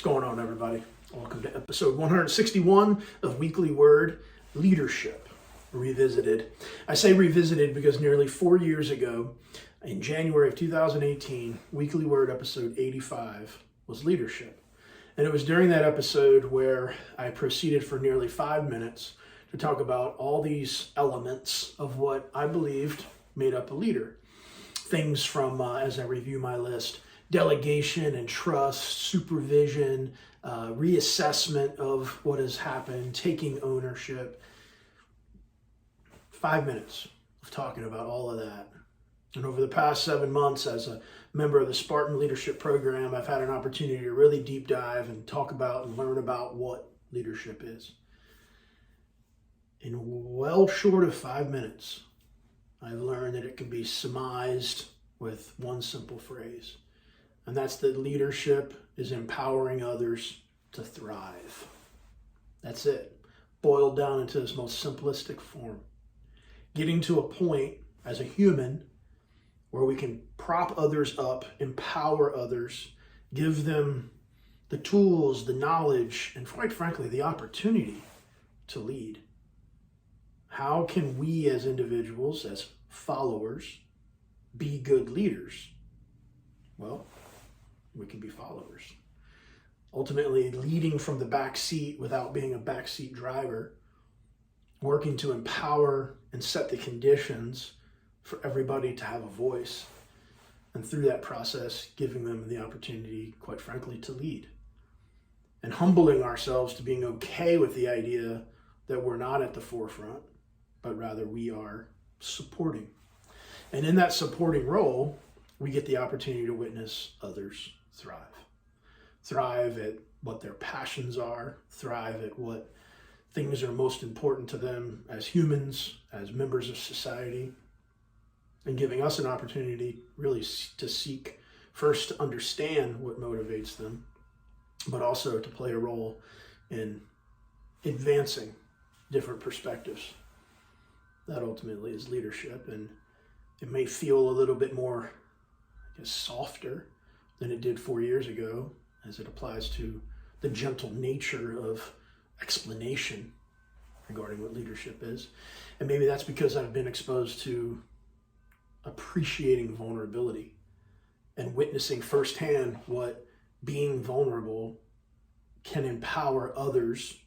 going on, everybody? Welcome to episode 161 of Weekly Word Leadership Revisited. I say revisited because nearly 4 years ago, in January of 2018, Weekly Word episode 85 was leadership. And it was during that episode where I proceeded for nearly 5 minutes to talk about all these elements of what I believed made up a leader. Things from, as I review my list, delegation and trust, supervision, reassessment of what has happened, taking ownership. 5 minutes of talking about all of that. And over the past 7 months, as a member of the Spartan Leadership Program, I've had an opportunity to really deep dive and talk about and learn about what leadership is. In well short of 5 minutes, I've learned that it can be surmised with one simple phrase. And that's that leadership is empowering others to thrive. That's it. Boiled down into its most simplistic form. Getting to a point as a human where we can prop others up, empower others, give them the tools, the knowledge, and quite frankly, the opportunity to lead. How can we as individuals, as followers, be good leaders? Well, we can be followers. Ultimately, leading from the back seat without being a backseat driver, working to empower and set the conditions for everybody to have a voice, and through that process, giving them the opportunity, quite frankly, to lead. And humbling ourselves to being okay with the idea that we're not at the forefront, but rather we are supporting. And in that supporting role, we get the opportunity to witness others thrive. Thrive at what their passions are, thrive at what things are most important to them as humans, as members of society, and giving us an opportunity really to seek first to understand what motivates them, but also to play a role in advancing different perspectives. That ultimately is leadership, and it may feel a little bit more, softer than it did 4 years ago as it applies to the gentle nature of explanation regarding what leadership is. And maybe that's because I've been exposed to appreciating vulnerability and witnessing firsthand what being vulnerable can empower others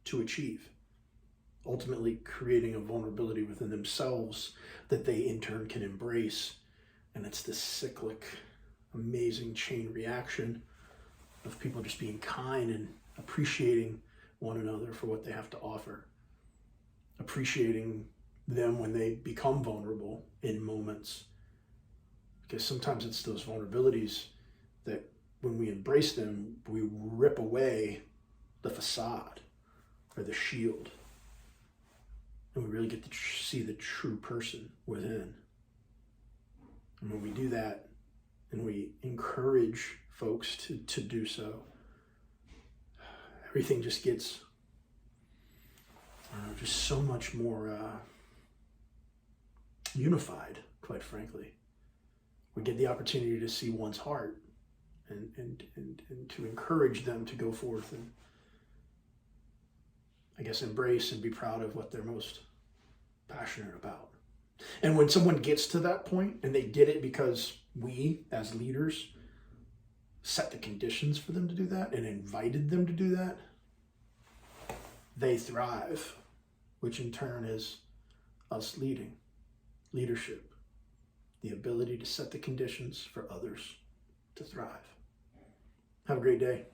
to achieve, ultimately creating a vulnerability within themselves that they in turn can embrace. And it's this cyclic, amazing chain reaction of people just being kind and appreciating one another for what they have to offer, appreciating them when they become vulnerable in moments. Because sometimes it's those vulnerabilities that when we embrace them, we rip away the facade or the shield. And we really get to see the true person within. And when we do that, and we encourage folks to do so, everything just gets, just so much more unified, quite frankly. We get the opportunity to see one's heart and to encourage them to go forth and, embrace and be proud of what they're most passionate about. And when someone gets to that point, and they did it because we, as leaders, set the conditions for them to do that and invited them to do that, they thrive, which in turn is us leading. Leadership, the ability to set the conditions for others to thrive. Have a great day.